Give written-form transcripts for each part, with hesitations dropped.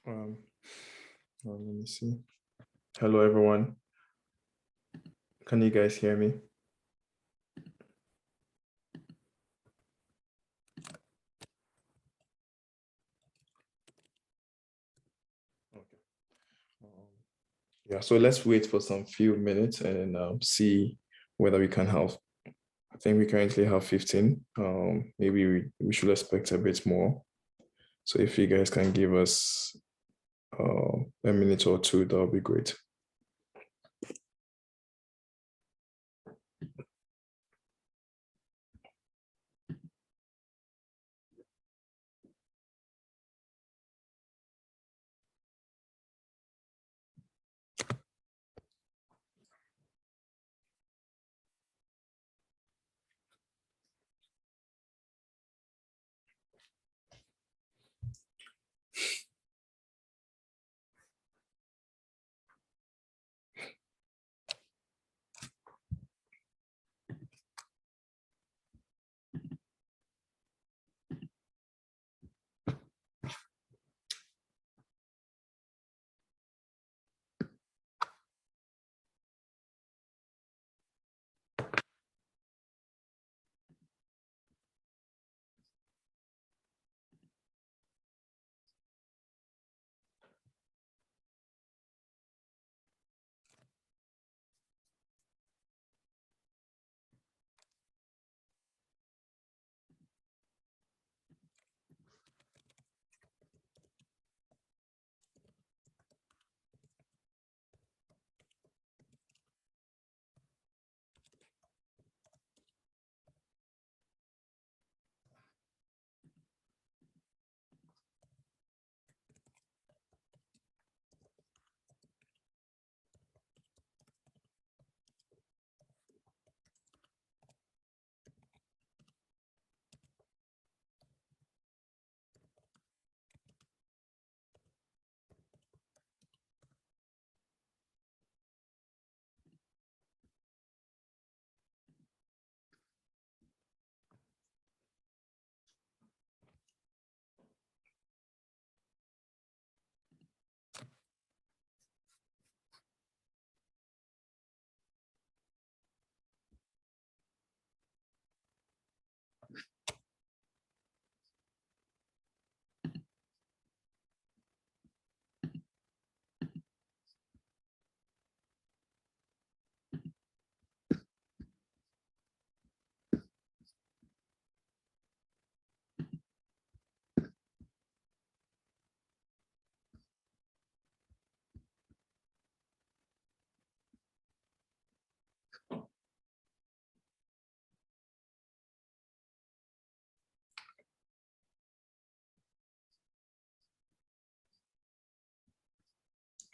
Um, let me see. Hello, everyone. Can you guys hear me? Okay. Yeah, so let's wait for some few minutes and then see whether we can have. I think we currently have 15. Maybe we should expect a bit more. So if you guys can give us a minute or two, that would be great.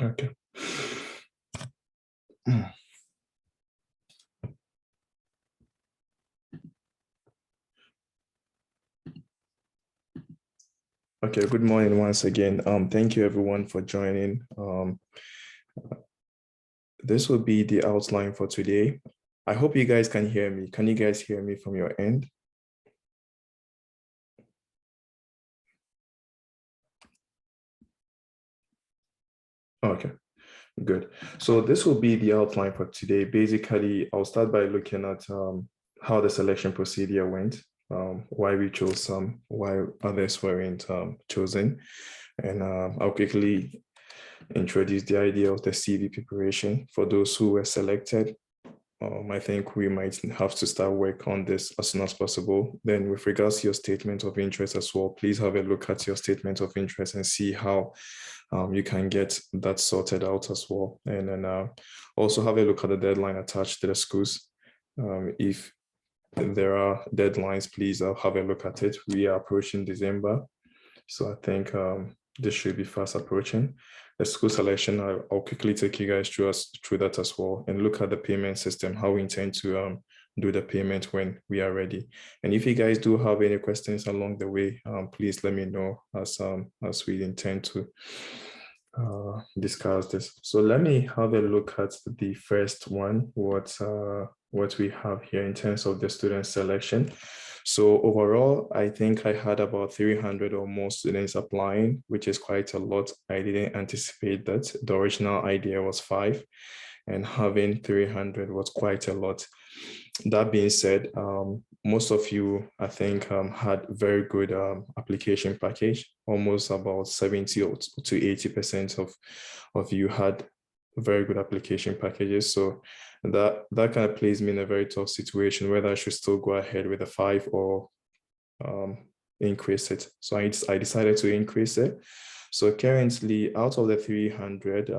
Okay. Okay, good morning once again. Thank you everyone for joining. This will be the outline for today. I hope you guys can hear me. Can you guys hear me from your end? Okay, good. So this will be the outline for today. Basically, I'll start by looking at how the selection procedure went, why we chose some, why others weren't chosen. And I'll quickly introduce the idea of the CV preparation for those who were selected. I think we might have to start work on this as soon as possible. Then with regards to your statement of interest as well, please have a look at your statement of interest and see how you can get that sorted out as well. And then also have a look at the deadline attached to the schools. If there are deadlines, please have a look at it. We are approaching December, so I think this should be fast approaching. The school selection, I'll quickly take you guys through that as well and look at the payment system, how we intend to do the payment when we are ready. And if you guys do have any questions along the way, please let me know as we intend to discuss this. So let me have a look at the first one, what we have here in terms of the student selection. So overall, I think I had about 300 or more students applying, which is quite a lot. I didn't anticipate that. The original idea was 5, and having 300 was quite a lot. That being said, most of you, I think, had very good application package. Almost about 70 to 80% of you had very good application packages. So that kind of places me in a very tough situation, whether I should still go ahead with a 5 or increase it. So I decided to increase it. So currently, out of the 300,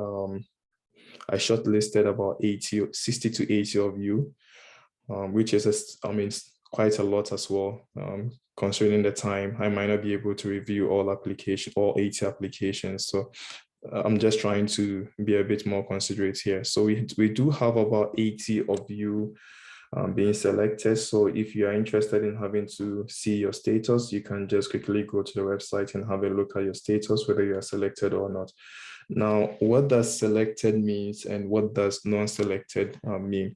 I shortlisted about 60 to 80 of you, which is, quite a lot as well. Considering the time, I might not be able to review all 80 applications. So I'm just trying to be a bit more considerate here. So we do have about 80 of you being selected. So if you are interested in having to see your status, you can just quickly go to the website and have a look at your status, whether you are selected or not. Now, what does selected means and what does non-selected mean?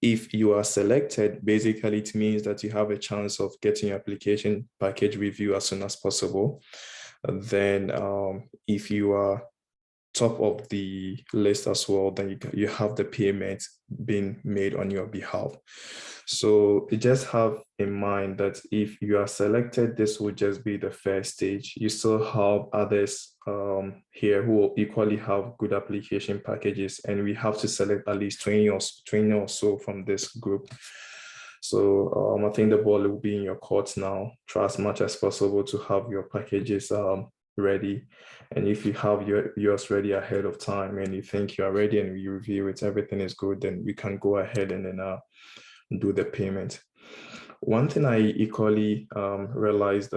If you are selected, basically it means that you have a chance of getting your application package review as soon as possible. Then if you are top of the list as well, then you have the payment being made on your behalf. So just have in mind that if you are selected, this will just be the first stage. You still have others here who will equally have good application packages, and we have to select at least 20 or so from this group. So I think the ball will be in your court now. Try as much as possible to have your packages ready. And if you have yours ready ahead of time and you think you are ready and you review it, everything is good, then we can go ahead and then do the payment. One thing I equally realized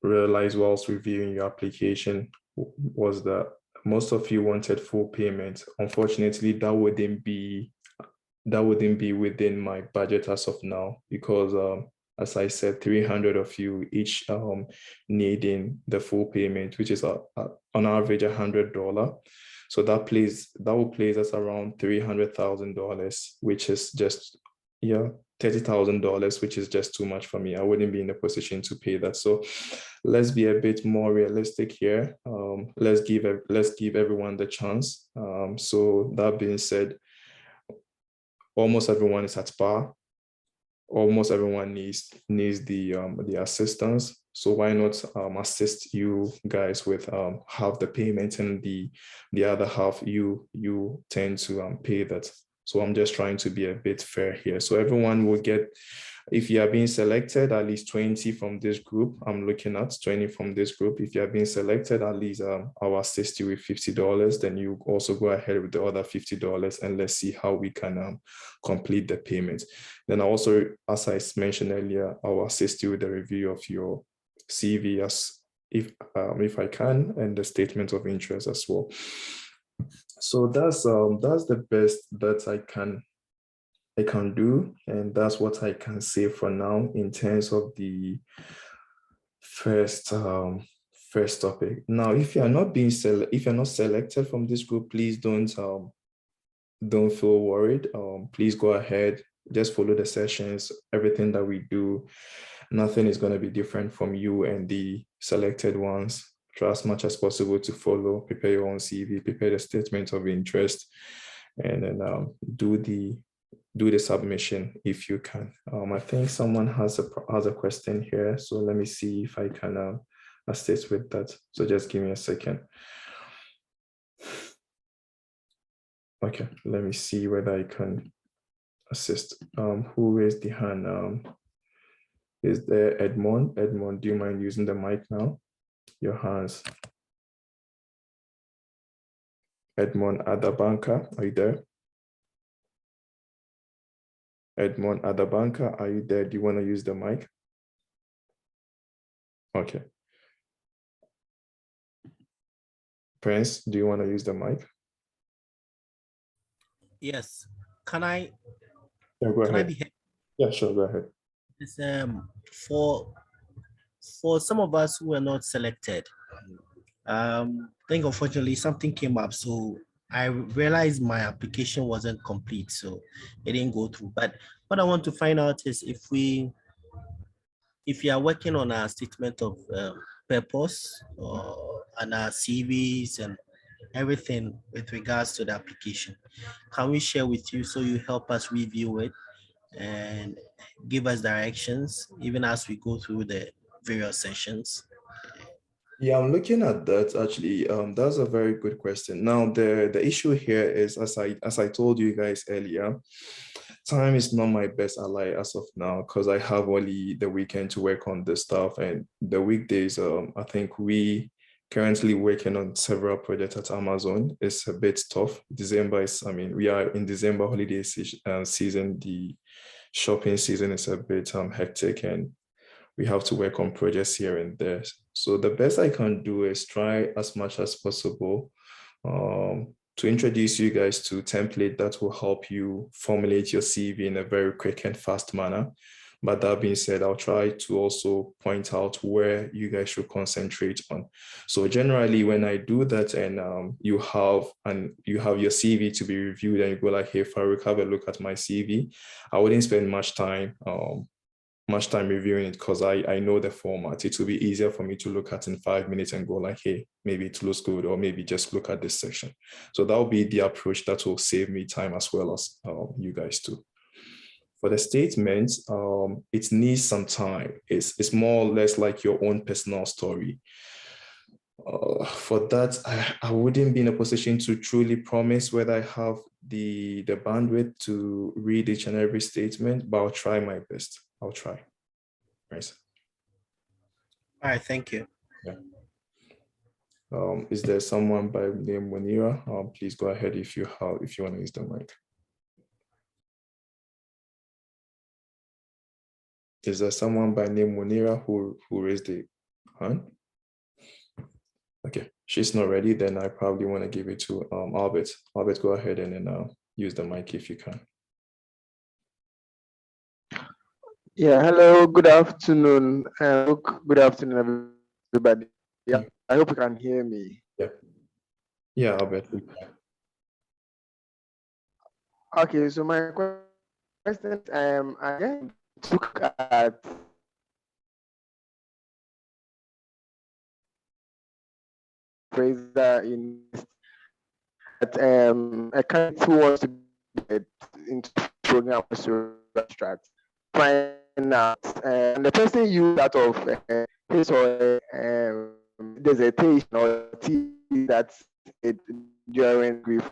whilst reviewing your application was that most of you wanted full payment. Unfortunately, that wouldn't be within my budget as of now, because as I said, 300 of you each needing the full payment, which is on average $100. So that will place us around $300,000, which is just $30,000, which is just too much for me. I wouldn't be in a position to pay that. So let's be a bit more realistic here. Let's give everyone the chance. So that being said, almost everyone is at par. Almost everyone needs the assistance. So why not assist you guys with half the payment, and the other half you tend to pay that. So I'm just trying to be a bit fair here. So everyone will get, if you are being selected, at least 20 from this group. I'm looking at 20 from this group. If you are being selected, at least I'll assist you with $50. Then you also go ahead with the other $50, and let's see how we can complete the payment. Then also, as I mentioned earlier, I'll assist you with the review of your CV if I can, and the statement of interest as well. So that's the best that I can do, and that's what I can say for now in terms of the first topic. Now, if you're not selected from this group, please don't feel worried. Please go ahead, just follow the sessions. Everything that we do, nothing is going to be different from you and the selected ones. Try as much as possible to follow, prepare your own CV, prepare the statement of interest, and then do the submission if you can. I think someone has a question here, so let me see if I can assist with that. So just give me a second. Okay, let me see whether I can assist. Who raised the hand? Is there Edmond? Edmond, do you mind using the mic now? Your hands. Edmond Adabanka, are you there? Edmond Adabanka, are you there? Do you want to use the mic? Okay. Prince, do you want to use the mic? Yes. Can I? Yeah, go ahead. Can I be here? Yeah, sure. Go ahead. It's, for some of us who were not selected, I think unfortunately something came up, so I realized my application wasn't complete, so it didn't go through. But what I want to find out is if we if you are working on a statement of purpose and our CVs and everything with regards to the application, can we share with you so you help us review it and give us directions even as we go through the various sessions? Yeah, I'm looking at that actually. That's a very good question. Now, the issue here is, as I told you guys earlier, time is not my best ally as of now because I have only the weekend to work on this stuff, and the weekdays. I think we currently working on several projects at Amazon. It's a bit tough. December is, I mean, we are in December holiday season. The shopping season is a bit hectic, and we have to work on projects here and there. So the best I can do is try as much as possible to introduce you guys to template that will help you formulate your CV in a very quick and fast manner. But that being said, I'll try to also point out where you guys should concentrate on. So generally, when I do that and you have your CV to be reviewed and you go like, hey, Farouk, have a look at my CV, I wouldn't spend much time reviewing it because I know the format. It will be easier for me to look at in 5 minutes and go like, hey, maybe it looks good, or maybe just look at this section. So that will be the approach that will save me time as well as you guys too. For the statements, it needs some time. It's more or less like your own personal story. For that, I wouldn't be in a position to truly promise whether I have the bandwidth to read each and every statement, but I'll try my best. I'll try. Right. All right, thank you. Yeah. Is there someone by name Munira? Please go ahead if you want to use the mic. Is there someone by name Munira who raised the hand? Okay, she's not ready. Then I probably want to give it to Albert. Albert, go ahead and then use the mic if you can. Yeah, hello, good afternoon. Good afternoon, everybody. Yeah, I hope you can hear me. Yeah, Albert. Okay, so my question, I took at Fraser in that a candidate who wants to get into the program to abstract, find out, and the person used that of his or dissertation or that's it during grief.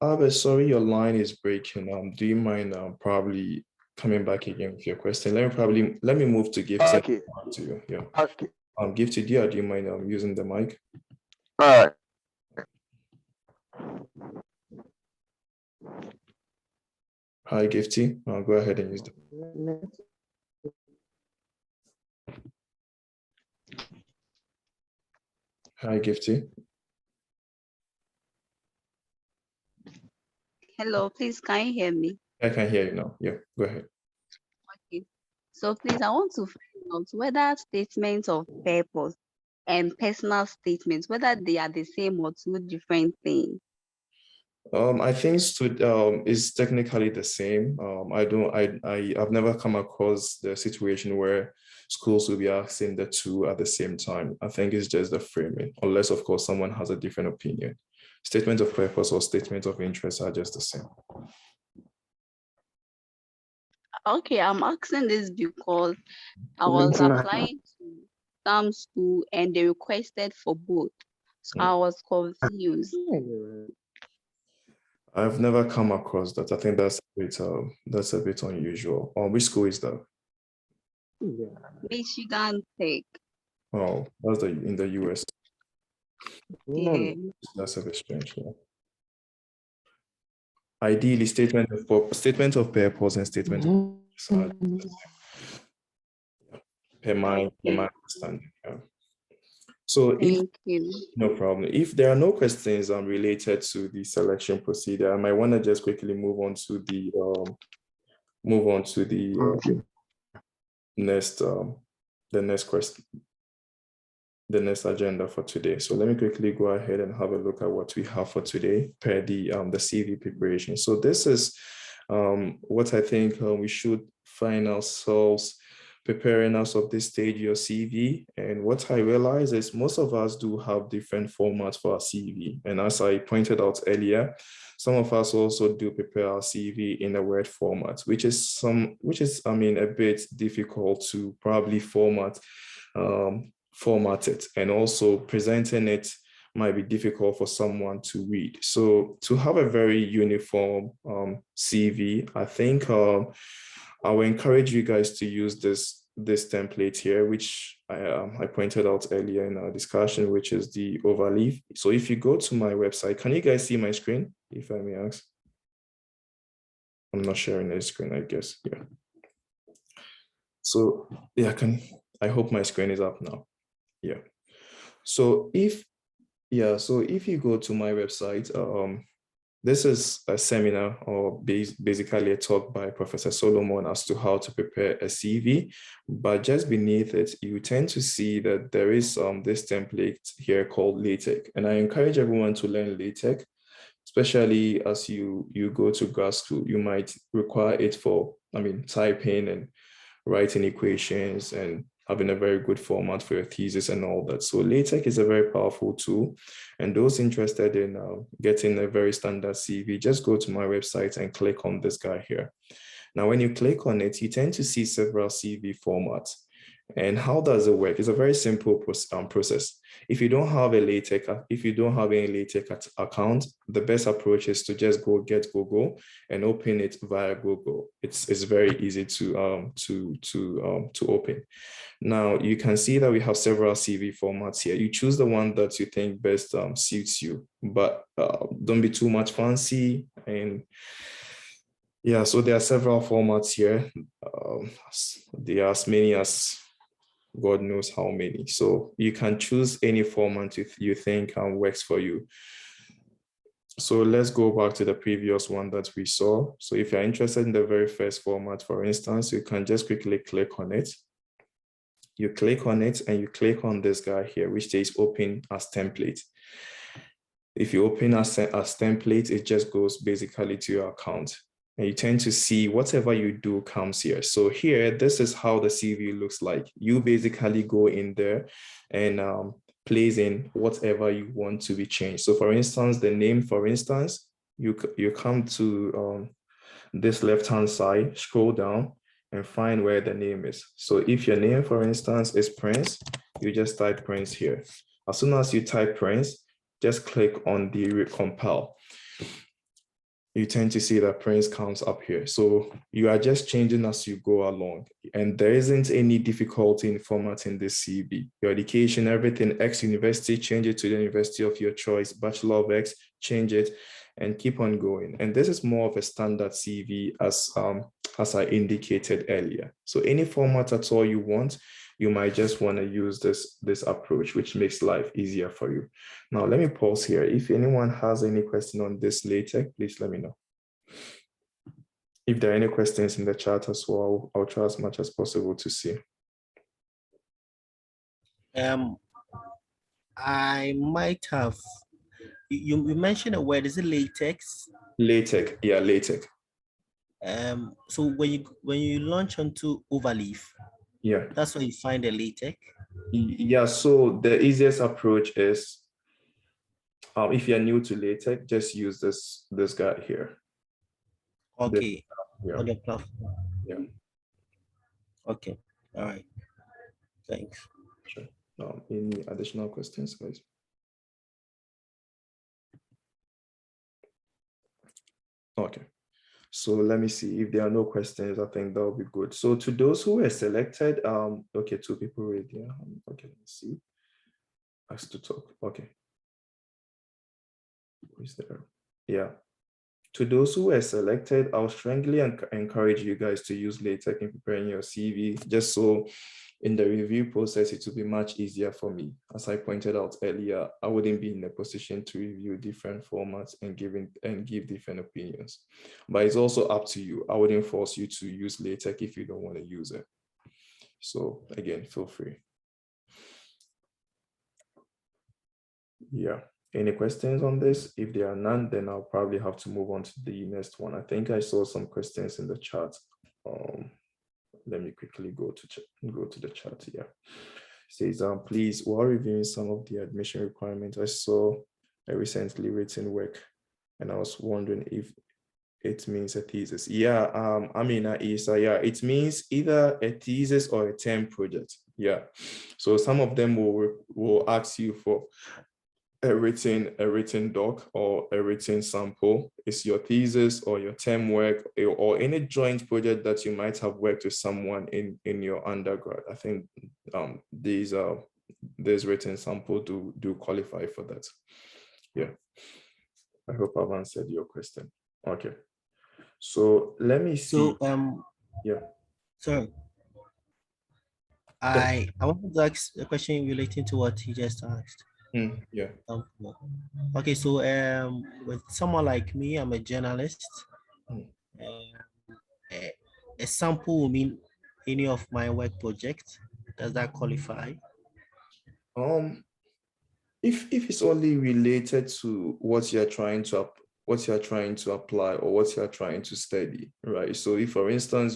Albert, sorry, your line is breaking. Do you mind probably coming back again with your question? Let me move to Gifty. Okay. To you. Yeah. Okay. Gifty, do you mind using the mic? All right. Hi, Gifty. Go ahead and use the. Hi, Gifty. Hello, please, can you hear me? I can hear you now. Yeah, go ahead. Okay. So please, I want to find out whether statements of purpose and personal statements, whether they are the same or two different things. I think is technically the same. I've never come across the situation where schools will be asking the two at the same time. I think it's just the framing, unless of course someone has a different opinion. Statement of purpose or statement of interest are just the same. Okay, I'm asking this because I was applying to some school and they requested for both. So I was confused. I've never come across that. I think that's a bit unusual. Which school is that? Michigan Tech. Oh, that's in the US. Yeah. That's a bit strange. Yeah. Ideally, statement of purpose and statement of per my understanding. Yeah. So Thank you. No problem. If there are no questions related to the selection procedure, I might want to just quickly move on to the next question, the next agenda for today. So let me quickly go ahead and have a look at what we have for today per the CV preparation. So this is what I think we should find ourselves preparing us of this stage, your CV. And what I realize is most of us do have different formats for our CV. And as I pointed out earlier, some of us also do prepare our CV in a Word format, which is I mean, a bit difficult to probably format it, and also presenting it might be difficult for someone to read. So to have a very uniform CV, I think I will encourage you guys to use this template here, which I pointed out earlier in our discussion, which is the overleaf. So if you go to my website, can you guys see my screen, if I may ask? I'm not sharing the screen, I guess. Yeah. So yeah, I hope my screen is up now. Yeah. So if you go to my website, this is a seminar, or basically a talk by Professor Solomon as to how to prepare a CV. But just beneath it, you tend to see that there is this template here called LaTeX. And I encourage everyone to learn LaTeX, especially as you go to grad school. You might require it for, typing and writing equations and having a very good format for your thesis and all that. So LaTeX is a very powerful tool. And those interested in getting a very standard CV, just go to my website and click on this guy here. Now, when you click on it, you tend to see several CV formats. And how does it work? It's a very simple process. If you don't have a LaTeX, if you don't have any LaTeX account, the best approach is to just go get Google and open it via Google. It's very easy to open. Now you can see that we have several CV formats here. You choose the one that you think best suits you, but don't be too much fancy. And yeah, so there are several formats here. There are as many as God knows how many. So you can choose any format you think works for you. So let's go back to the previous one that we saw. So if you're interested in the very first format, for instance, you can just quickly click on it. You click on it and you click on this guy here, which says open as template. If you open as template, it just goes basically to your account. And you tend to see whatever you do comes here. So here, this is how the CV looks like. You basically go in there and place in whatever you want to be changed. So for instance, the name, for instance, you come to this left-hand side, scroll down and find where the name is. So if your name, for instance, is Prince, you just type Prince here. As soon as you type Prince, just click on the compile. You tend to see that Prince comes up here. So you are just changing as you go along. And there isn't any difficulty in formatting this CV. Your education, everything, X university, change it to the university of your choice. Bachelor of X, change it and keep on going. And this is more of a standard CV as I indicated earlier. So any format at all you want, you might just want to use this approach, which makes life easier for you. Now, let me pause here. If anyone has any question on this LaTeX, please let me know. If there are any questions in the chat as well, I'll try as much as possible to see. I might have, you mentioned a word, is it LaTeX? LaTeX, yeah, LaTeX. So when you launch onto Overleaf, yeah, that's where you find the LaTeX. Yeah, so the easiest approach is if you're new to LaTeX, just use this guy here. Okay. Yeah. On the platform. Yeah. Okay. All right. Thanks. Sure. Any additional questions, guys? Okay. So let me see if there are no questions. I think that will be good. So to those who were selected, okay, 2 people read. Yeah. Okay, let's see. Asked to talk. Okay. Who is there? Yeah. To those who were selected, I'll strongly encourage you guys to use LaTeX in preparing your CV, just so in the review process, it will be much easier for me. As I pointed out earlier, I wouldn't be in a position to review different formats and give different opinions. But it's also up to you. I wouldn't force you to use LaTeX if you don't want to use it. So again, feel free. Yeah. Any questions on this? If there are none, then I'll probably have to move on to the next one. I think I saw some questions in the chat. let me quickly go to the chat here. It says, please, while reviewing some of the admission requirements, I saw a recently written work, and I was wondering if it means a thesis. Yeah, Amina Isa, yeah, it means either a thesis or a term project. Yeah, so some of them will ask you for a written doc or a written sample. It's your thesis or your term work or any joint project that you might have worked with someone in your undergrad. I think these written sample do qualify for that. Yeah, I hope I've answered your question. Okay, so let me see. So Yeah. sorry. I wanted to ask a question relating to what he just asked. Yeah. Okay, so with someone like me, I'm a journalist. A, a sample will mean any of my work project. Does that qualify? If it's only related to what you're trying to apply or what you're trying to study, right? So if, for instance,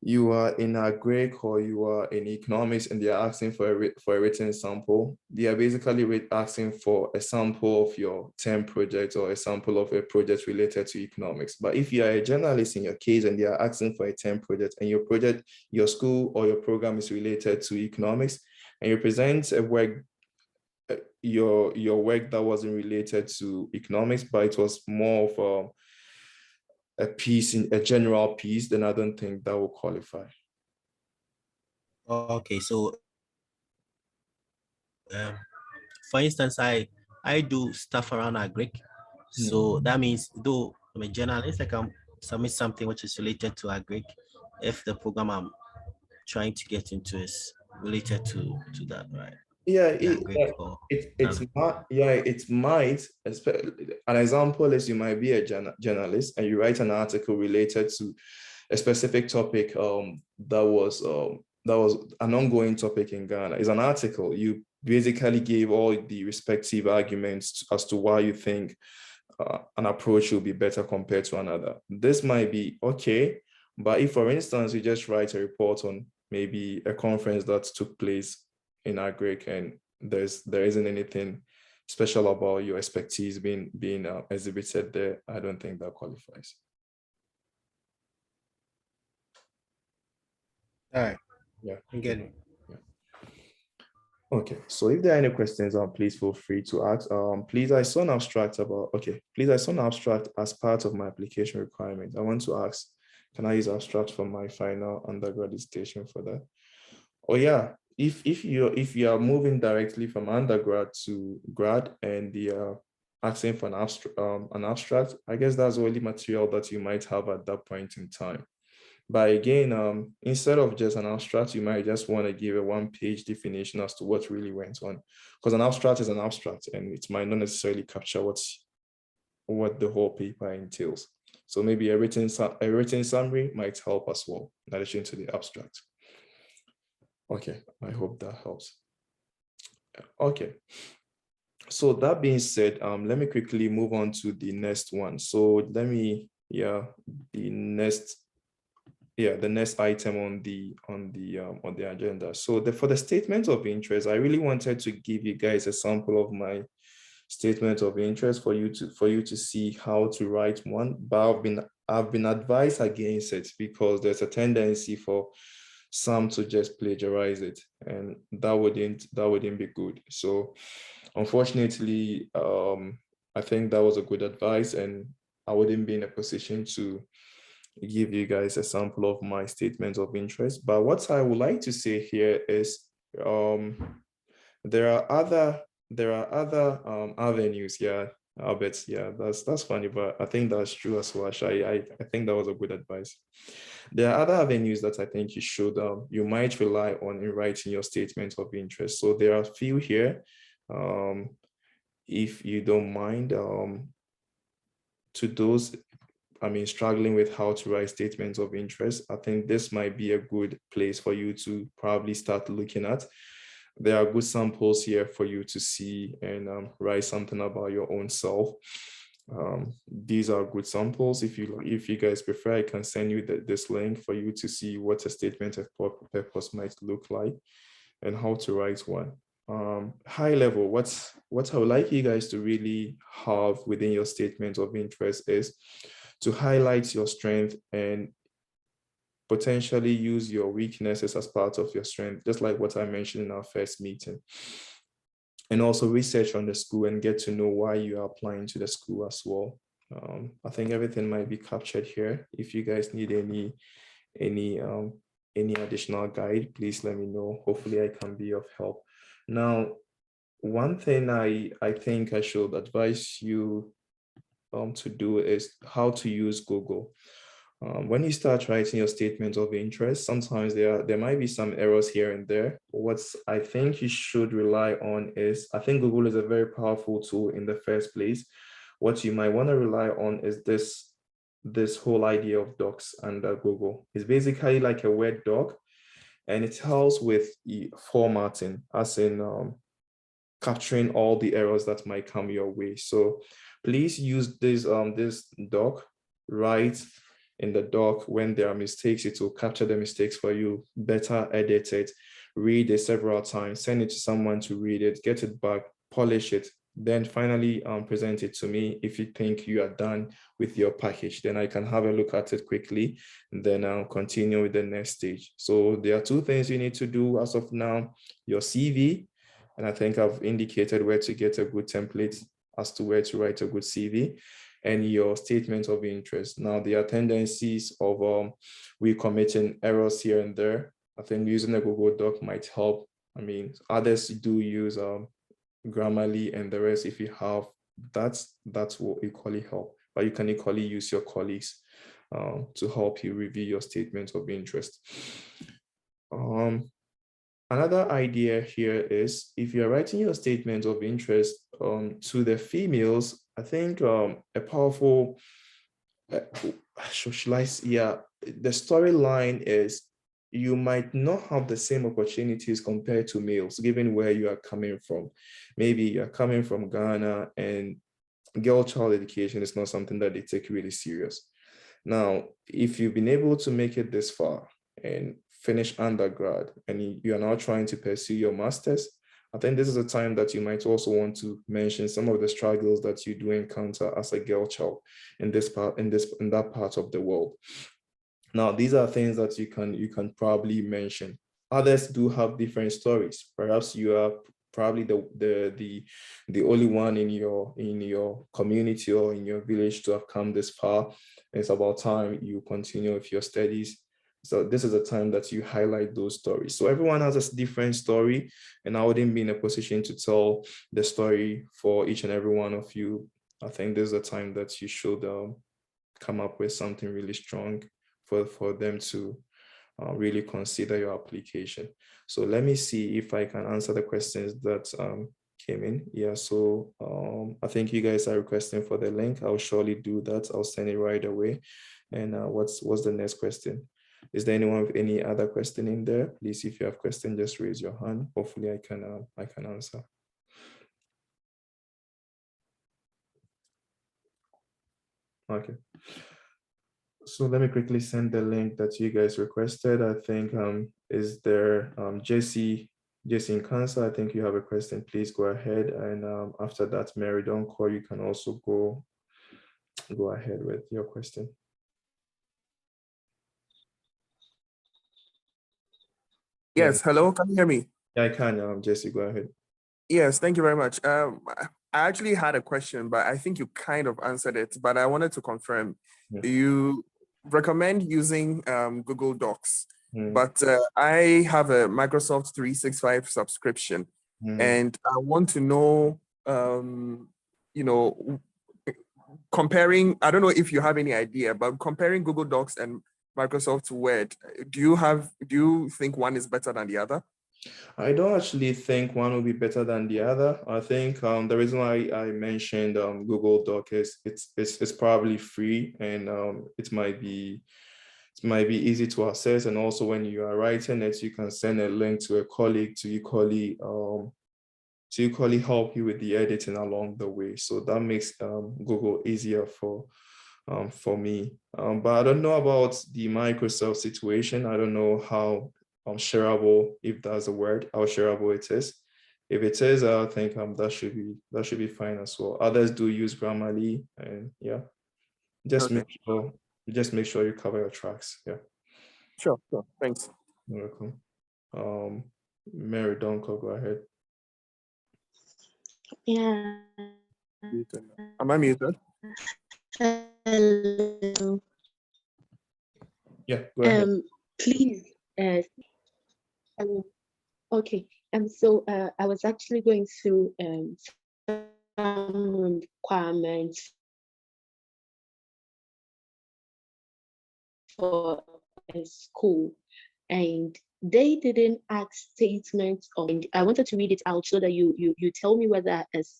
you are in a Greek or you are in economics and they are asking for a written sample, they are basically asking for a sample of your term project or a sample of a project related to economics. But if you are a journalist in your case and they are asking for a term project and your school or your program is related to economics, and you present a work, your work that wasn't related to economics, but it was more of a piece, in a general piece, then I don't think that will qualify. Okay, so for instance, I do stuff around agric. So that means though I'm a journalist, I can submit something which is related to agric if the program I'm trying to get into is related to that, right? Yeah, it might. An example is you might be a journalist and you write an article related to a specific topic that was an ongoing topic in Ghana. It's an article. You basically gave all the respective arguments as to why you think an approach will be better compared to another. This might be okay, but if, for instance, you just write a report on maybe a conference that took place in agric and there isn't anything special about your expertise being exhibited there, I don't think that qualifies. All right. Yeah. I'm getting it. Yeah. Okay, so if there are any questions, please feel free to ask. Please, I saw an abstract as part of my application requirement. I want to ask, can I use abstract for my final undergrad dissertation for that? Oh yeah, if you are moving directly from undergrad to grad and they are asking for an abstract, I guess that's only material that you might have at that point in time. But again, instead of just an abstract, you might just want to give a one-page definition as to what really went on, because an abstract is an abstract and it might not necessarily capture what the whole paper entails. So maybe a written summary might help as well, in addition to the abstract. Okay, I hope that helps. Okay, so that being said, let me quickly move on to the next one. So the next item on the agenda. So for the statement of interest, I really wanted to give you guys a sample of my statement of interest for you to see how to write one. But I've been advised against it because there's a tendency for some to just plagiarize it, and that wouldn't be good. So unfortunately, I think that was a good advice, and I wouldn't be in a position to give you guys a sample of my statement of interest. But what I would like to say here is there are other avenues. Yeah, Albert, yeah, that's funny, but I think that's true as well. I think that was a good advice. There are other avenues that I think you might rely on in writing your statement of interest. So there are a few here. If you don't mind, to those struggling with how to write statements of interest, I think this might be a good place for you to probably start looking at. There are good samples here for you to see and write something about your own self. these are good samples. If you guys prefer, I can send you this link for you to see what a statement of purpose might look like and how to write one. High level, what I would like you guys to really have within your statement of interest is to highlight your strength and potentially use your weaknesses as part of your strength, just like what I mentioned in our first meeting. And also research on the school and get to know why you are applying to the school as well. I think everything might be captured here. If you guys need any additional guide, please let me know. Hopefully I can be of help. Now, one thing I think I should advise you to do is how to use Google. When you start writing your statement of interest, sometimes there might be some errors here and there. What I think you should rely on is, I think Google is a very powerful tool in the first place. What you might want to rely on is this whole idea of docs under Google. It's basically like a Word doc, and it helps with formatting, as in capturing all the errors that might come your way. So please use this doc, right? In the doc, when there are mistakes, it will capture the mistakes for you, better edit it, read it several times, send it to someone to read it, get it back, polish it, then finally present it to me. If you think you are done with your package, then I can have a look at it quickly, and then I'll continue with the next stage. So there are two things you need to do as of now: your CV, and I think I've indicated where to get a good template as to where to write a good CV, and your statement of interest. Now, there are tendencies of we committing errors here and there. I think using a Google Doc might help. I mean, others do use Grammarly and the rest. If you have that will equally help. But you can equally use your colleagues to help you review your statement of interest. Another idea here is, if you're writing your statement of interest to the females, I think a powerful, the storyline is you might not have the same opportunities compared to males, given where you are coming from. Maybe you're coming from Ghana and girl child education is not something that they take really serious. Now, if you've been able to make it this far and finish undergrad and you are now trying to pursue your master's, I think this is a time that you might also want to mention some of the struggles that you do encounter as a girl child in that part of the world. Now, these are things that you can probably mention. Others do have different stories. Perhaps you are probably the only one in your community or in your village to have come this far. It's about time you continue with your studies. So this is a time that you highlight those stories. So everyone has a different story, and I wouldn't be in a position to tell the story for each and every one of you. I think this is a time that you should come up with something really strong for them to really consider your application. So let me see if I can answer the questions that came in. Yeah, so I think you guys are requesting for the link. I'll surely do that. I'll send it right away. And what's the next question? Is there anyone with any other question in there? Please, if you have question, just raise your hand. Hopefully I can answer. Okay. So let me quickly send the link that you guys requested. I think is there Jesse in Cancer? I think you have a question. Please go ahead. And after that, Mary Doncor, you can also go ahead with your question. Yes, hello, can you hear me? Yeah, I can. Jesse, go ahead. Yes, thank you very much. I actually had a question, but I think you kind of answered it, but I wanted to confirm. Yeah. You recommend using Google Docs, but I have a Microsoft 365 subscription, and I want to know, comparing, I don't know if you have any idea, but comparing Google Docs and Microsoft Word, do you think one is better than the other? I don't actually think one will be better than the other. I think the reason why I mentioned Google Doc is it's probably free, and it might be easy to access. And also when you are writing it, you can send a link to a colleague to equally to equally help you with the editing along the way. So that makes Google easier for me. But I don't know about the Microsoft situation. I don't know how shareable, if that's a word, how shareable it is. If it is, I think that should be fine as well. Others do use Grammarly, and yeah, just Okay. make sure you cover your tracks. Yeah. Sure. Thanks. You're welcome. Mary Donko, go ahead. Yeah. Am I muted? Hello. Yeah, go ahead. Please. Okay. So I was actually going through some requirements for a school, and they didn't ask statements of, and I wanted to read it out so that you tell me whether it's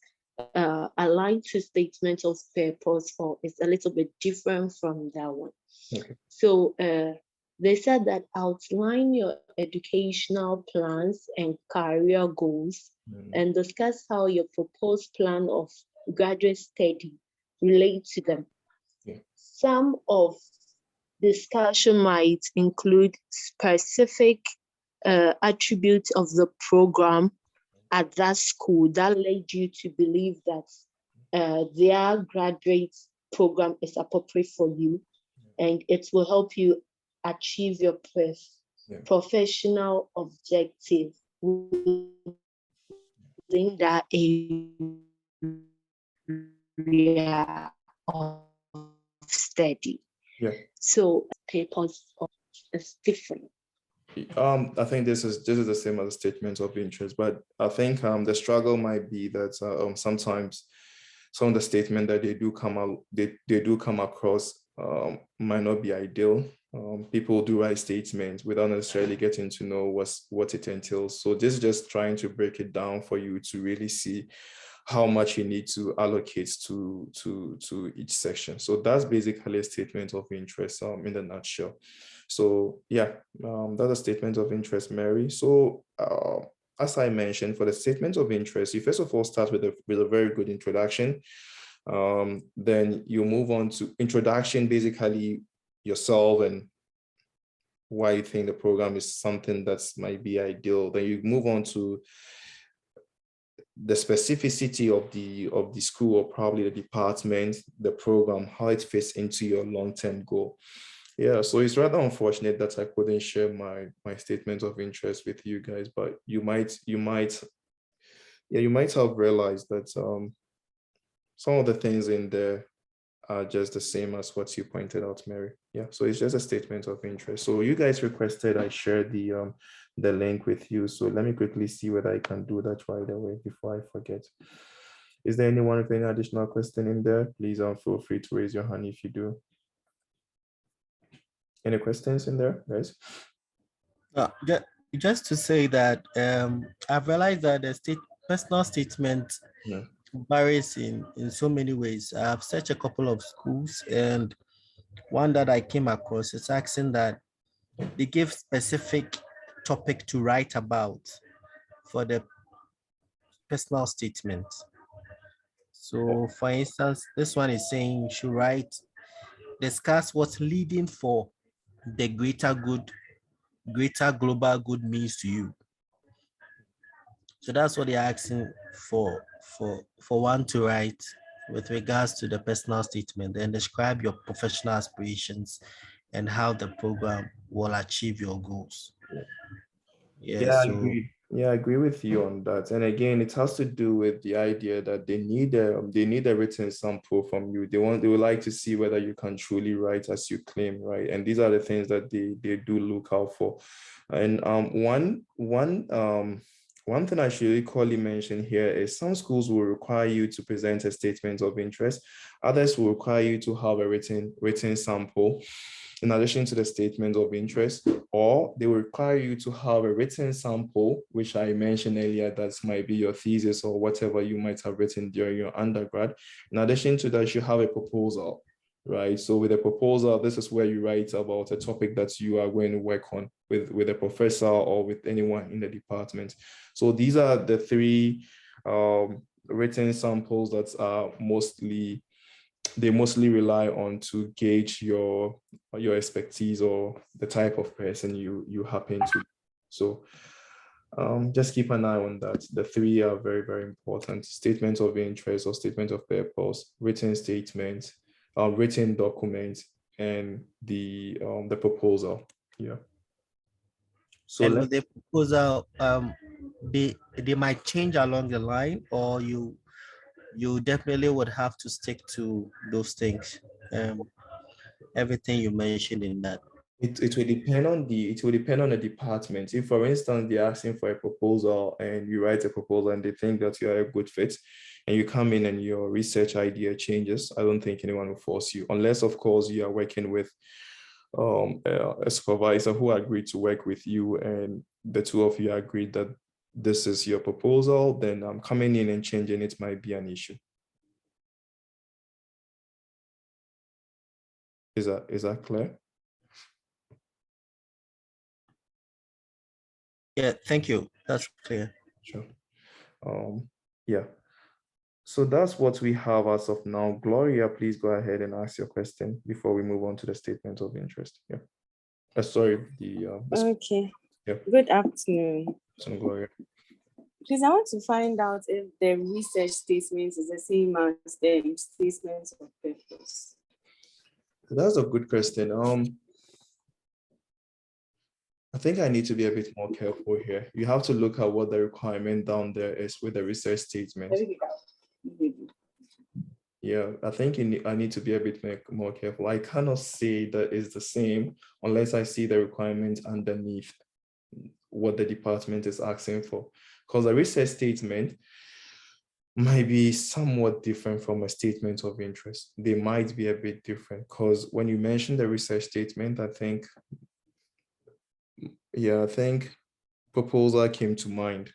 aligned to statements of purpose or it's a little bit different from that one. Okay. So they said that outline your educational plans and career goals and discuss how your proposed plan of graduate study relates to them. Yeah. Some of discussion might include specific attributes of the program at that school that led you to believe that their graduate program is appropriate for you, and it will help you achieve your professional objective within that area of study. Yeah. So papers is different. I think this is the same as a statement of interest, but I think the struggle might be that sometimes some of the statement that they do come across might not be ideal. People do write statements without necessarily getting to know what it entails. So this is just trying to break it down for you to really see how much you need to allocate to each section. So that's basically a statement of interest in the nutshell. So yeah, that's a statement of interest, Mary. So as I mentioned, for the statement of interest, you first of all start with a very good introduction. Then you move on to introduction, basically yourself and why you think the program is something that might be ideal. Then you move on to the specificity of the school or probably the department, the program, how it fits into your long-term goal. Yeah, so it's rather unfortunate that I couldn't share my statement of interest with you guys, but you might have realized that some of the things in there are just the same as what you pointed out, Mary. Yeah, so it's just a statement of interest. So you guys requested I share the link with you. So let me quickly see whether I can do that right away before I forget. Is there anyone with any additional question in there? Please feel free to raise your hand if you do. Any questions in there, guys? Just to say that I've realized that the personal statement varies in so many ways. I've searched a couple of schools, and one that I came across is asking that they give specific topic to write about for the personal statement. So for instance, this one is saying you should write, discuss what's leading for the greater global good means to you. So that's what they're asking for one to write with regards to the personal statement, and describe your professional aspirations and how the program will achieve your goals. Yeah, I agree with you on that. And again, it has to do with the idea that they need a written sample from you. They would like to see whether you can truly write as you claim, right? And these are the things that they do look out for. And one thing I should equally mention here is some schools will require you to present a statement of interest. Others will require you to have a written sample in addition to the statement of interest, or they will require you to have a written sample, which I mentioned earlier, that might be your thesis or whatever you might have written during your undergrad. In addition to that, you have a proposal, right? So with a proposal, this is where you write about a topic that you are going to work on with a professor or with anyone in the department. So these are the three written samples that are mostly rely on to gauge your expertise or the type of person you happen to. So just keep an eye on that. The three are very, very important: statements of interest or statement of purpose, written statement, written document, and the proposal. Yeah. So and with the proposal, they might change along the line, or you definitely would have to stick to those things. Everything you mentioned in that. It will depend on the department. If, for instance, they're asking for a proposal and you write a proposal and they think that you are a good fit, and you come in and your research idea changes, I don't think anyone will force you, unless, of course, you are working with a supervisor who agreed to work with you and the two of you agreed that this is your proposal. Then coming in and changing it might be an issue. Is that clear? Yeah, thank you. That's clear. Sure. Yeah. So that's what we have as of now. Gloria, please go ahead and ask your question before we move on to the statement of interest. Yeah. Sorry, Okay. Yeah. Good afternoon. So, Gloria. Please, I want to find out if the research statement is the same as the statement of purpose. That's a good question. I think I need to be a bit more careful here. You have to look at what the requirement down there is with the research statement. Yeah, I think I need to be a bit more careful. I cannot say that it's the same unless I see the requirement underneath what the department is asking for. Because a research statement might be somewhat different from a statement of interest. They might be a bit different because when you mention the research statement, I think proposal came to mind.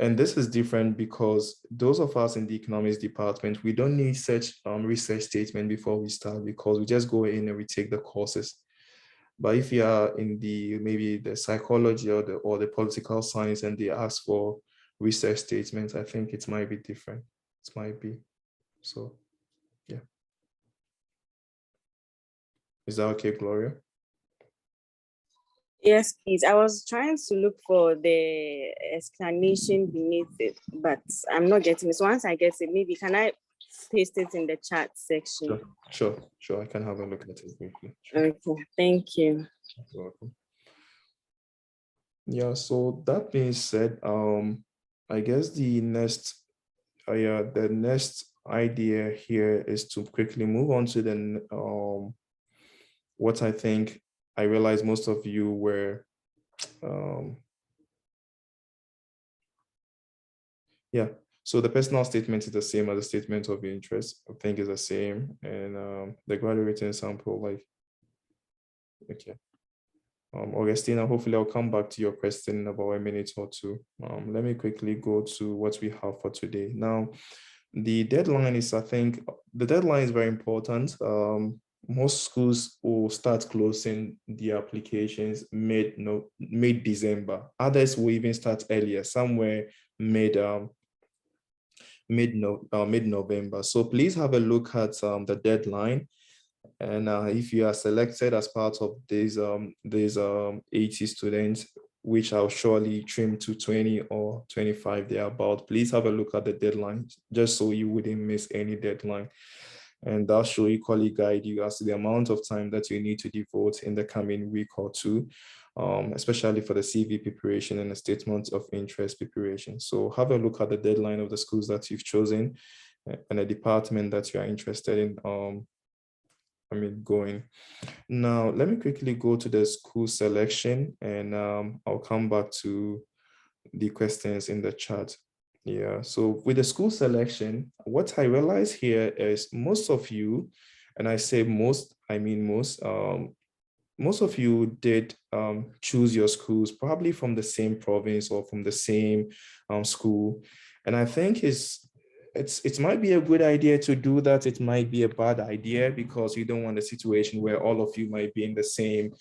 And this is different because those of us in the economics department, we don't need such research statement before we start because we just go in and we take the courses. But if you are in maybe the psychology or the political science and they ask for research statements, I think it might be different. It might be. So, yeah. Is that okay, Gloria? Yes, please. I was trying to look for the explanation beneath it, but I'm not getting it. So once I get it, maybe can I paste it in the chat section? Sure. I can have a look at it briefly. Sure. Okay, thank you. You're welcome. Yeah, so that being said, I guess the next idea here is to quickly move on to the what I think I realized most of you were yeah. So the personal statement is the same as the statement of interest. I think is the same, and the graduating sample, like, okay. Augustina, hopefully I'll come back to your question in about a minute or two. Let me quickly go to what we have for today. Now, the deadline is, I think, the deadline is very important. Most schools will start closing the applications mid-December. Others will even start earlier, somewhere mid-November. So please have a look at the deadline. And if you are selected as part of these 80 students, which I'll surely trim to 20 or 25 thereabout, please have a look at the deadline, just so you wouldn't miss any deadline. And that should equally guide you as to the amount of time that you need to devote in the coming week or two, especially for the CV preparation and the statement of interest preparation. So have a look at the deadline of the schools that you've chosen and the department that you are interested in going. Now, let me quickly go to the school selection and I'll come back to the questions in the chat. Yeah, so with the school selection, what I realize here is most of you, and I say most, I mean most of you did choose your schools probably from the same province or from the same school. And I think it's it might be a good idea to do that. It might be a bad idea because you don't want a situation where all of you might be in the same,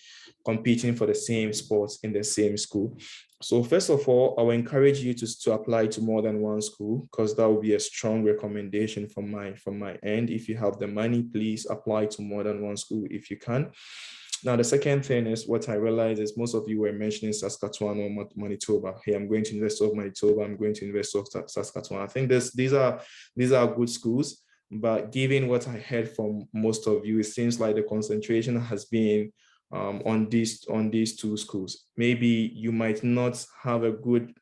competing for the same sports in the same school. So first of all, I will encourage you to apply to more than one school, because that will be a strong recommendation from my end. If you have the money, please apply to more than one school if you can. Now, the second thing is, what I realized is most of you were mentioning Saskatchewan or Manitoba. Hey, I'm going to University of Manitoba. I'm going to University of Saskatchewan. I think these are good schools, but given what I heard from most of you, it seems like the concentration has been on these two schools. Maybe you might not have a good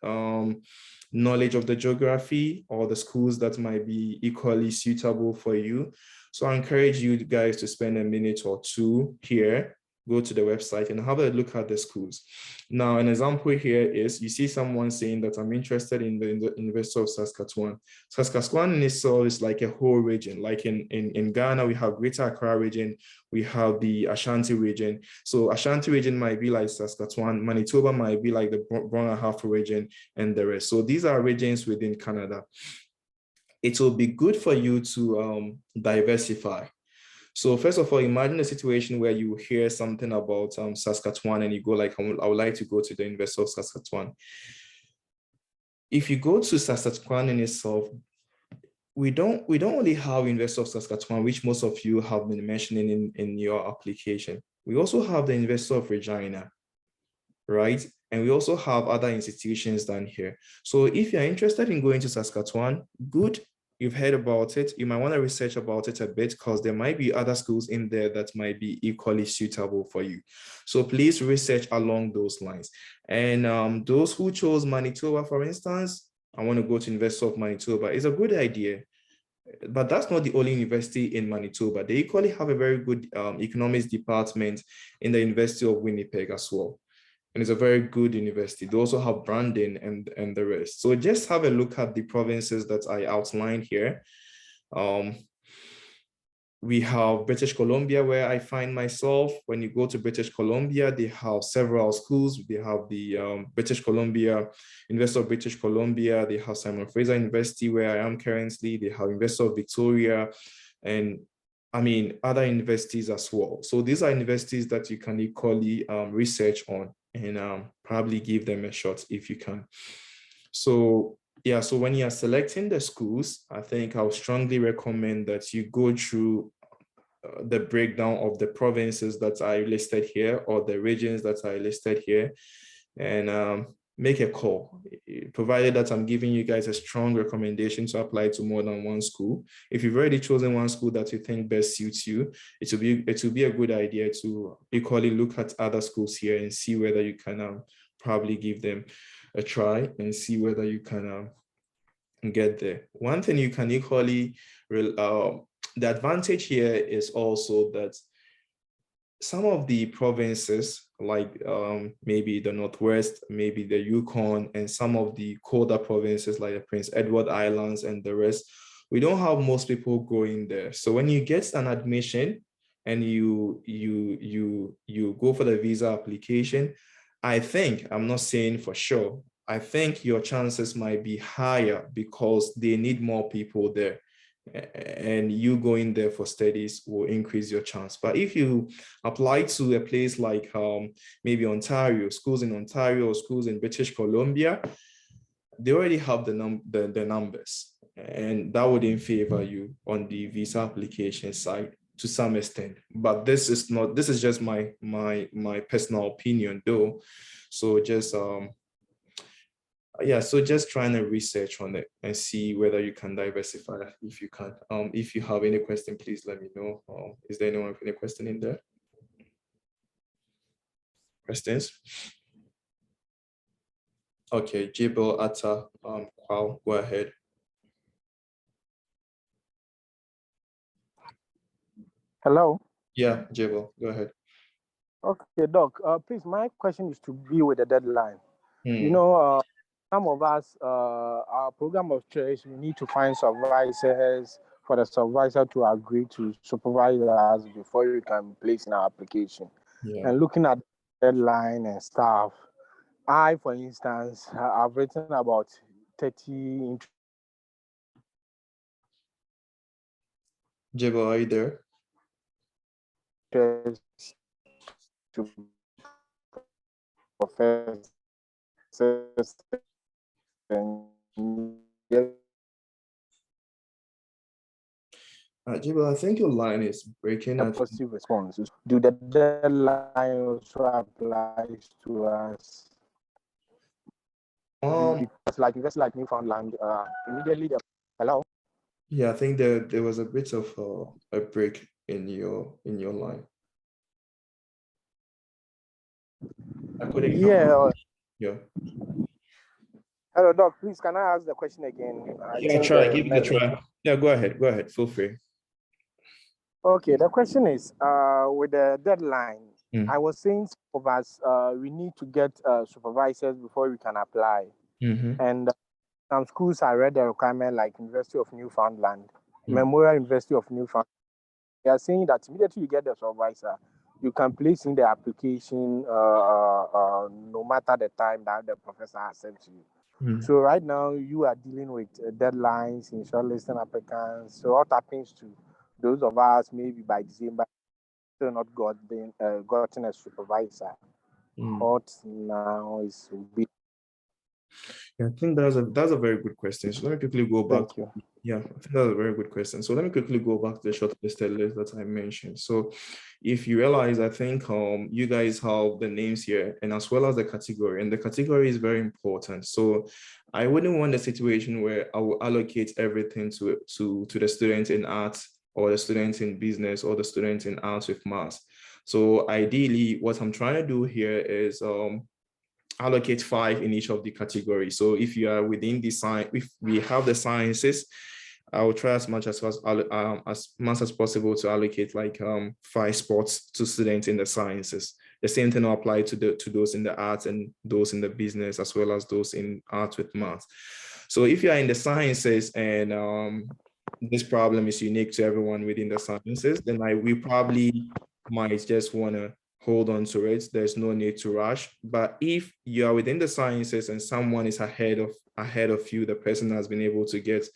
knowledge of the geography or the schools that might be equally suitable for you. So I encourage you guys to spend a minute or two here, go to the website and have a look at the schools. Now, an example here is, you see someone saying that I'm interested in the University of Saskatchewan. Saskatchewan in itself is like a whole region. Like in Ghana, we have Greater Accra region, we have the Ashanti region. So Ashanti region might be like Saskatchewan, Manitoba might be like the Brong Ahafo region and the rest. So these are regions within Canada. It will be good for you to diversify. So first of all, imagine a situation where you hear something about Saskatchewan and you go like, I would like to go to the University of Saskatchewan. If you go to Saskatchewan in itself, we don't only have University of Saskatchewan, which most of you have been mentioning in your application. We also have the University of Regina, right? And we also have other institutions down here. So if you're interested in going to Saskatchewan, good. You've heard about it. You might want to research about it a bit, because there might be other schools in there that might be equally suitable for you. So please research along those lines. And those who chose Manitoba, for instance, I want to go to University of Manitoba. It's a good idea, but that's not the only university in Manitoba. They equally have a very good economics department in the University of Winnipeg as well. And it's a very good university. They also have branding and the rest. So just have a look at the provinces that I outlined here. We have British Columbia, where I find myself. When you go to British Columbia, they have several schools. They have the British Columbia, University of British Columbia. They have Simon Fraser University, where I am currently. They have University of Victoria, and I mean, other universities as well. So these are universities that you can equally research on and probably give them a shot if you can. So yeah, so when you are selecting the schools, I think I would strongly recommend that you go through the breakdown of the provinces that I listed here, or the regions that I listed here, and make a call, provided that I'm giving you guys a strong recommendation to apply to more than one school. If you've already chosen one school that you think best suits you, it will be a good idea to equally look at other schools here and see whether you can probably give them a try and see whether you can get there. One thing you can equally, the advantage here is also that some of the provinces, like maybe the Northwest, maybe the Yukon, and some of the colder provinces like the Prince Edward Islands and the rest, we don't have most people going there. So when you get an admission and you go for the visa application, I think, I'm not saying for sure, I think your chances might be higher because they need more people there. And you going there for studies will increase your chance. But if you apply to a place like maybe Ontario, schools in Ontario or schools in British Columbia, they already have the numbers, and that wouldn't favor you on the visa application side to some extent. But this is just my personal opinion though. So just so just trying to research on it and see whether you can diversify if you can. If you have any question, please let me know. Is there anyone with any question in there? Questions? Okay, Jibel Atta, Kwao, go ahead. Hello. Yeah, Jibel, go ahead. Okay, Doc. Please, my question is to be with the deadline. You know, some of us, our program of choice, we need to find supervisors for the supervisor to agree to supervise us before we can place in our application. Yeah. And looking at the deadline and stuff, I, for instance, I've written about 30 Jebo, are you there? To professors and Jebo, I think your line is breaking. a positive response. Do the deadline also applies to us? It's like invest like Newfoundland. Immediately, hello. Yeah, I think there was a bit of a break in your line. I couldn't. Yeah. Yeah. Hello, Doc. Please, can I ask the question again? Yeah, try. Give it a try. Yeah, go ahead. Go ahead. Feel free. Okay. The question is, with the deadline, I was saying of us, we need to get supervisors before we can apply, and some schools are read the requirement, like University of Newfoundland, Memorial University of Newfoundland. They are saying that immediately you get the supervisor, you can place in the application no matter the time that the professor has sent to you. So right now you are dealing with deadlines in shortlisting applicants. So what happens to those of us maybe by December still not gotten a supervisor? What now is big? Yeah, I think that's a very good question. So let me quickly go back. Thank you. Yeah, I think that's a very good question. So let me quickly go back to the shortlisted list that I mentioned. So if you realize, I think you guys have the names here and as well as the category, and the category is very important. So I wouldn't want a situation where I will allocate everything to the students in arts or the students in business or the students in arts with maths. So ideally, what I'm trying to do here is allocate 5 in each of the categories. So if you are within the science, if we have the sciences, I will try as much as possible to allocate like 5 spots to students in the sciences. The same thing will apply to those in the arts and those in the business, as well as those in arts with math. So if you are in the sciences and this problem is unique to everyone within the sciences, then we probably might just want to hold on to it. There's no need to rush. But if you are within the sciences and someone is ahead of you, the person has been able to get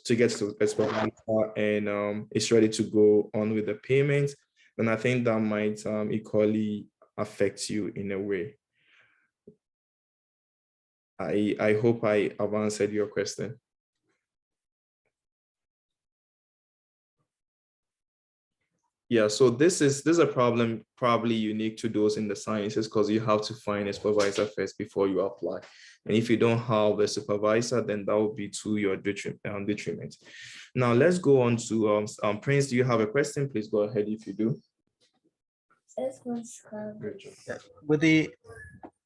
to a supervisor and is ready to go on with the payment, then I think that might equally affect you in a way. I hope I have answered your question. Yeah, so this is a problem probably unique to those in the sciences because you have to find a supervisor first before you apply. And if you don't have a supervisor, then that will be to your detriment. Now let's go on to Prince. Do you have a question? Please go ahead if you do.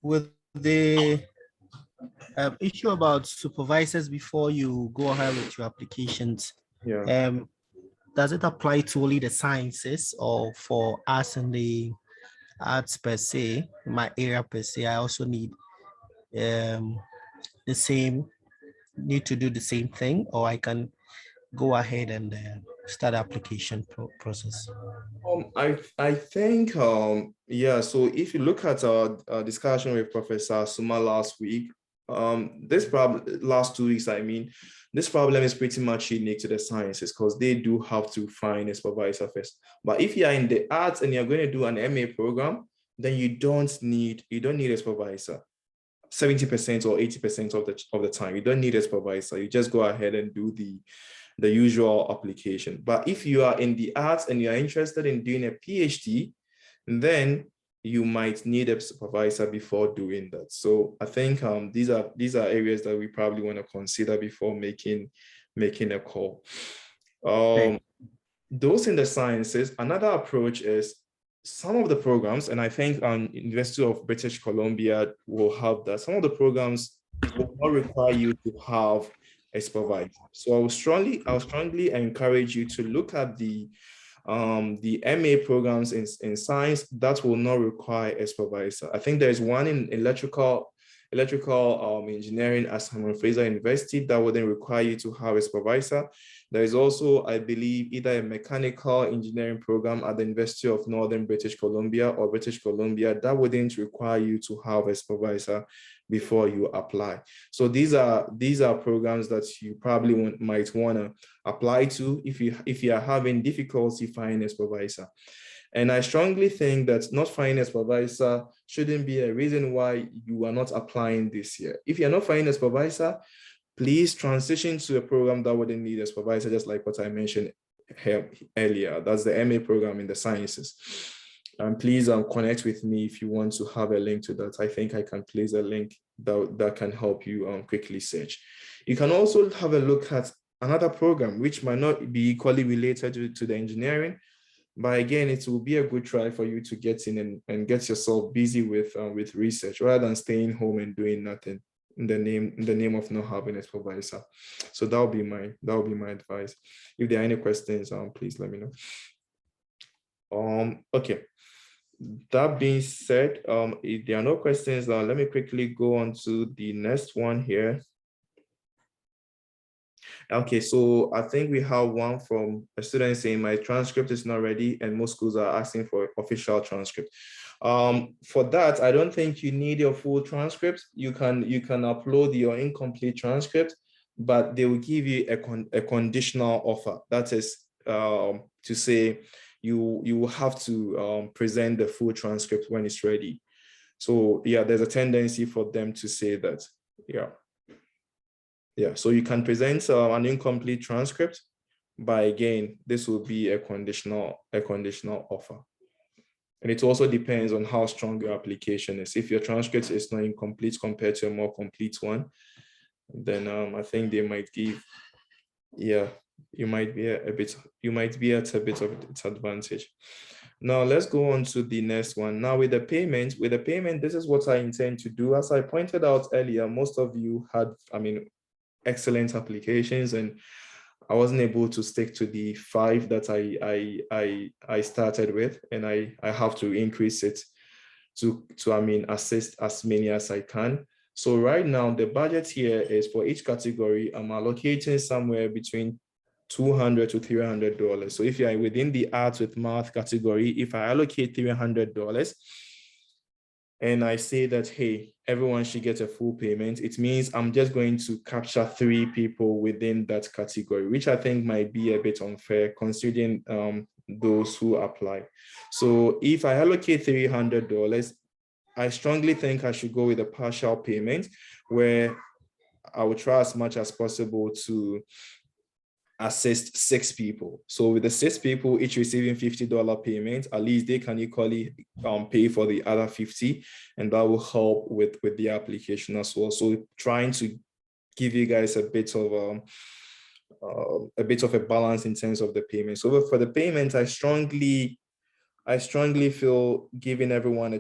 With the issue about supervisors before you go ahead with your applications, does it apply to only the sciences or for us in the arts per se, my area per se? I also need need to do the same thing, or I can go ahead and start the application process? I think yeah. So if you look at our discussion with Professor Suma last week, this problem last 2 weeks, I mean, this problem is pretty much unique to the sciences because they do have to find a supervisor first. But if you are in the arts and you're going to do an MA program, then you don't need a supervisor. 70% or 80% of the time, you don't need a supervisor. You just go ahead and do the usual application. But if you are in the arts and you are interested in doing a PhD, then you might need a supervisor before doing that. So I think these are areas that we probably want to consider before making a call. Those in the sciences, another approach is some of the programs, and I think University of British Columbia will have that. Some of the programs will not require you to have a supervisor. So I will strongly encourage you to look at the MA programs in science that will not require a supervisor. I think there's one in electrical engineering at Simon Fraser University that wouldn't require you to have a supervisor. There is also, I believe, either a mechanical engineering program at the University of Northern British Columbia or British Columbia that wouldn't require you to have a supervisor before you apply. So these are programs that you probably might want to apply to if you are having difficulty finding a supervisor. And I strongly think that not finding a supervisor shouldn't be a reason why you are not applying this year. If you're not finding a supervisor, please transition to a program that wouldn't need a supervisor, just like what I mentioned earlier. That's the MA program in the sciences. Please connect with me if you want to have a link to that. I think I can place a link that can help you quickly search. You can also have a look at another program which might not be equally related to the engineering, but again, it will be a good try for you to get in and get yourself busy with research rather than staying home and doing nothing in the name of not having a supervisor. So that'll be my advice. If there are any questions, please let me know. Okay. That being said, if there are no questions, let me quickly go on to the next one here. Okay, so I think we have one from a student saying my transcript is not ready and most schools are asking for official transcript. For that, I don't think you need your full transcript. You can upload your incomplete transcript, but they will give you a conditional offer. That is to say you will have to present the full transcript when it's ready. So yeah, there's a tendency for them to say that. Yeah, so you can present an incomplete transcript, but again, this will be a conditional offer. And it also depends on how strong your application is. If your transcript is not incomplete compared to a more complete one, then I think they might give, yeah, you might be at a bit of disadvantage. Now let's go on to the next one. Now with the payment, this is what I intend to do. As I pointed out earlier, most of you had, excellent applications, and I wasn't able to stick to the 5 that I started with, and I have to increase it to assist as many as I can. So right now the budget here is for each category, I'm allocating somewhere between $200 to $300. So if you are within the arts with math category, if I allocate $300 and I say that, hey, everyone should get a full payment, it means I'm just going to capture 3 people within that category, which I think might be a bit unfair considering those who apply. So if I allocate $300, I strongly think I should go with a partial payment where I will try as much as possible to assist 6 people. So with the 6 people each receiving $50 payment, at least they can equally pay for the other 50, and that will help with the application as well. So trying to give you guys a bit of a balance in terms of the payment. So for the payment, I strongly feel giving everyone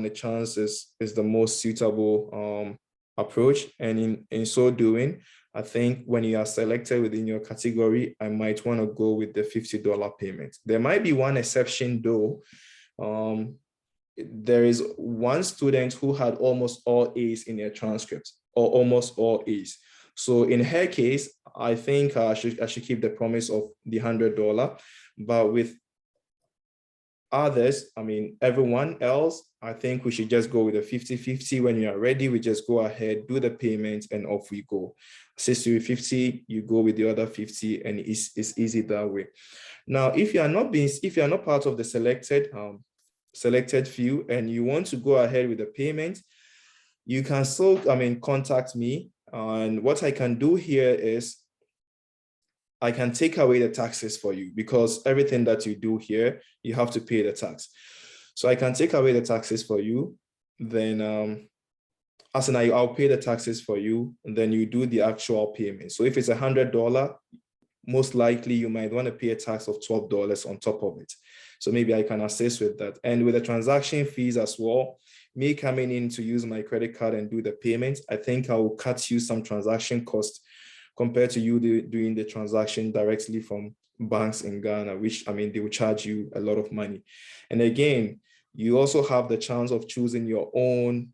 a chance is the most suitable approach. And in so doing, I think when you are selected within your category, I might want to go with the $50 payment. There might be one exception though. There is one student who had almost all A's in their transcript, or almost all A's. So in her case, I think I should keep the promise of the $100, but with others, everyone else, I think we should just go with a 50-50. When you are ready, we just go ahead, do the payment, and off we go. Since you're 50, you go with the other 50, and it's easy that way. Now, if you are not part of the selected few and you want to go ahead with the payment, you can still contact me. And what I can do here is I can take away the taxes for you, because everything that you do here, you have to pay the tax. So I can take away the taxes for you. Then I'll pay the taxes for you, and then you do the actual payment. So if it's $100, most likely you might want to pay a tax of $12 on top of it. So maybe I can assist with that. And with the transaction fees as well, me coming in to use my credit card and do the payment, I think I will cut you some transaction cost compared to you doing the transaction directly from banks in Ghana, which they will charge you a lot of money. And again, you also have the chance of choosing your own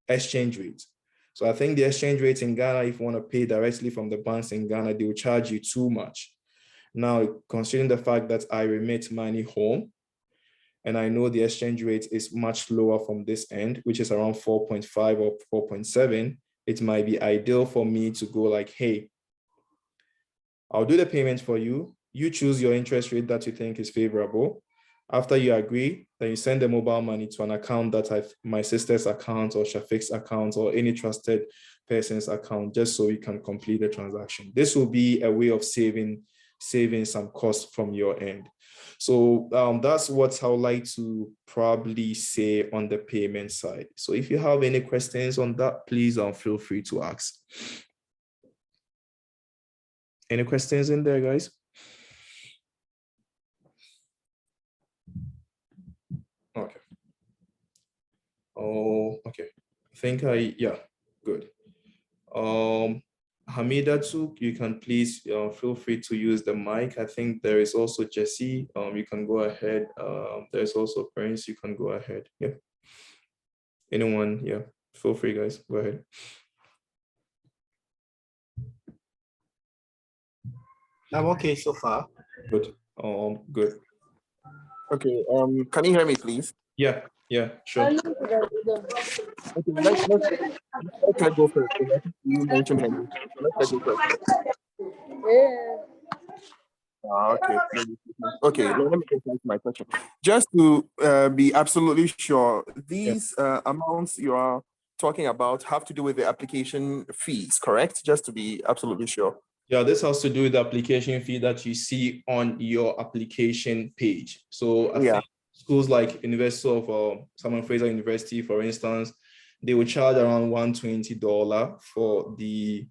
exchange rate. So I think the exchange rate in Ghana, if you want to pay directly from the banks in Ghana, they will charge you too much. Now, considering the fact that I remit money home, and I know the exchange rate is much lower from this end, which is around 4.5 or 4.7, it might be ideal for me to go like, hey, I'll do the payment for you. You choose your interest rate that you think is favorable. After you agree, then you send the mobile money to an account that my sister's account or Shafiq's account or any trusted person's account, just so you can complete the transaction. This will be a way of saving some costs from your end. So that's what I would like to probably say on the payment side. So if you have any questions on that, please feel free to ask. Any questions in there, guys? Okay. Oh, okay. I think yeah, good. Hamida too, you can please feel free to use the mic. I think there is also Jesse. You can go ahead. There's also Prince. You can go ahead. Yeah. Anyone? Yeah. Feel free, guys. Go ahead. I'm okay so far. Good. Good. Okay. Can you hear me, please? Yeah. Yeah. Sure. Okay. Let's go first. You mentioned Henry. Let's go first. Okay. Okay. Let me get to my question. Just to be absolutely sure, these amounts you are talking about have to do with the application fees, correct? Just to be absolutely sure. Yeah, this has to do with the application fee that you see on your application page. So I think schools like University of Simon Fraser University, for instance, they will charge around $120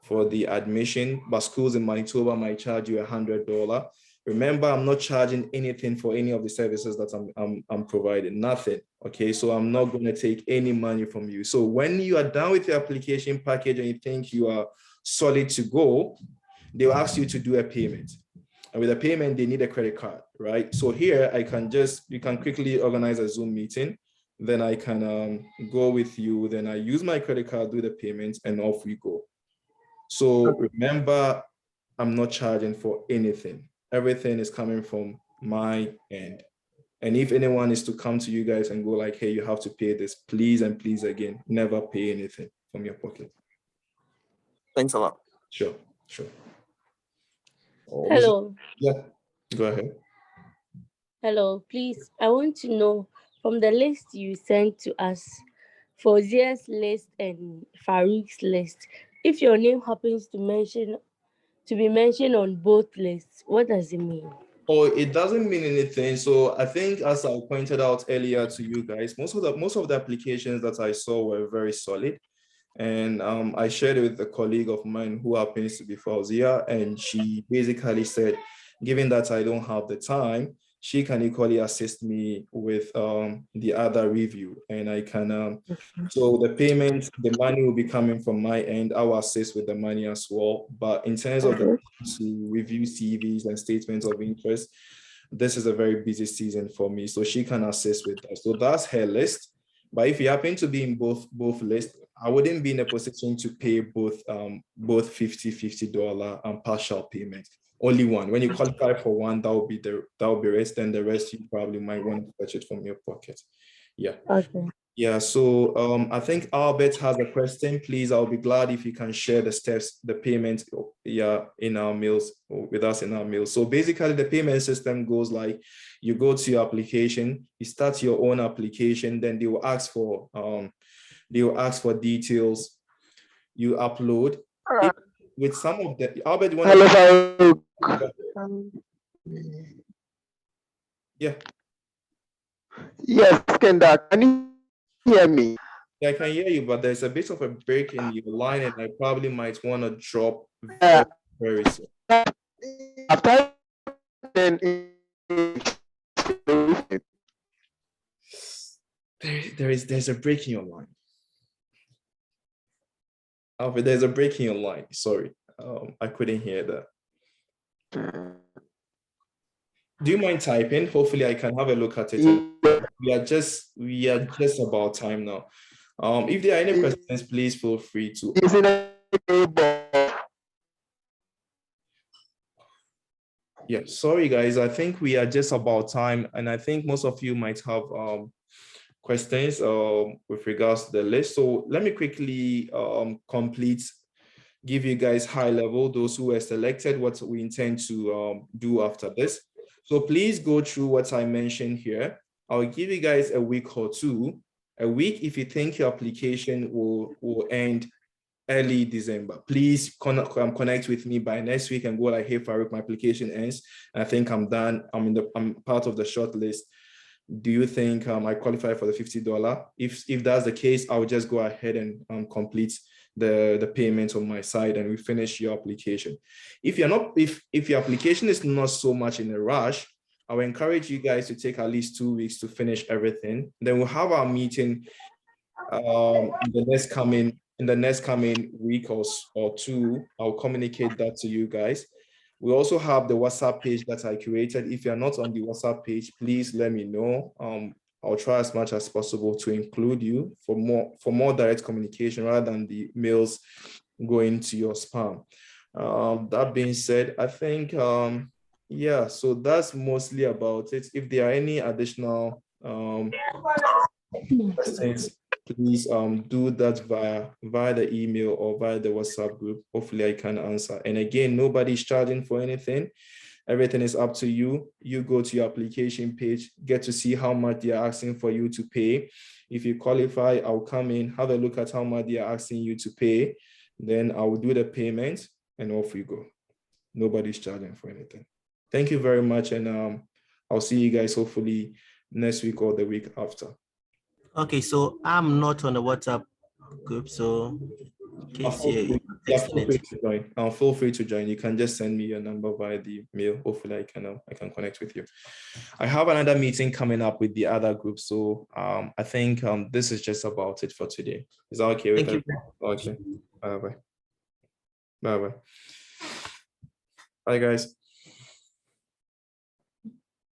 for the admission, but schools in Manitoba might charge you $100. Remember, I'm not charging anything for any of the services that I'm providing, nothing. Okay, so I'm not going to take any money from you. So when you are done with your application package and you think you are solid to go, they'll ask you to do a payment. And with a payment, they need a credit card, right? So here you can quickly organize a Zoom meeting. Then I can go with you. Then I use my credit card, do the payment, and off we go. So remember, I'm not charging for anything. Everything is coming from my end. And if anyone is to come to you guys and go like, hey, you have to pay this, please and please again, never pay anything from your pocket. Thanks a lot. Sure. Hello. Yeah, go ahead. Hello, please. I want to know from the list you sent to us, Fauzia's list and Farouk's list, if your name happens to be mentioned on both lists, what does it mean? Oh, it doesn't mean anything. So I think, as I pointed out earlier to you guys, most of the applications that I saw were very solid. And I shared it with a colleague of mine who happens to be Fauzia, and she basically said, given that I don't have the time, she can equally assist me with the other review, and I can, so the payment, the money will be coming from my end. I will assist with the money as well. But in terms of the to review CVs and statements of interest, this is a very busy season for me, so she can assist with that. So that's her list. But if you happen to be in both lists, I wouldn't be in a position to pay both $50 and partial payment. Only one. When you qualify for one, that will be rest, and the rest you probably might want to fetch it from your pocket. Yeah. Okay. Yeah. So I think Albert has a question. Please, I'll be glad if you can share the steps, the payment, in our mails, or with us in our mails. So basically, the payment system goes like, you go to your application, you start your own application, then they will ask for details. You upload. With some of the Albert, yeah. Yes, Kenda, can you hear me? Yeah, I can hear you, but there's a bit of a break in your line, and I probably might want to drop very, very soon. After there's a break in your line. Albert, there's a break in your line. Sorry, I couldn't hear that. Do you mind typing? Hopefully, I can have a look at it. And we are just about time now. If there are any questions, please feel free to. Yeah, sorry guys, I think we are just about time, and I think most of you might have questions with regards to the list. So let me quickly give you guys high level, those who were selected, what we intend to do after this. So please go through what I mentioned here. I'll give you guys a week or two. A week if you think your application will end early December. Please connect with me by next week and go like, hey Farouk, my application ends. I think I'm done. I'm part of the short list. Do you think I qualify for the $50? If that's the case, I'll just go ahead and complete the payment on my side and we finish your application. If your application is not so much in a rush, I will encourage you guys to take at least 2 weeks to finish everything. Then we'll have our meeting in the next coming week or two. I'll communicate that to you guys. We also have the WhatsApp page that I created. If you're not on the WhatsApp page, please let me know. I'll try as much as possible to include you for more direct communication rather than the mails going to your spam. That being said, I think, yeah, so that's mostly about it. If there are any additional questions, please do that via the email or via the WhatsApp group. Hopefully I can answer. And again, nobody's charging for anything. Everything is up to you. You go to your application page, get to see how much they are asking for you to pay. If you qualify, I'll come in, have a look at how much they are asking you to pay. Then I will do the payment and off we go. Nobody's charging for anything. Thank you very much. And I'll see you guys hopefully next week or the week after. Okay, so I'm not on the WhatsApp group, so in case feel free to join. You can just send me your number via the mail. Hopefully I can connect with you. I have another meeting coming up with the other group, so I think this is just about it for today. Is that okay with you? Okay. Bye bye. Bye bye. Bye guys.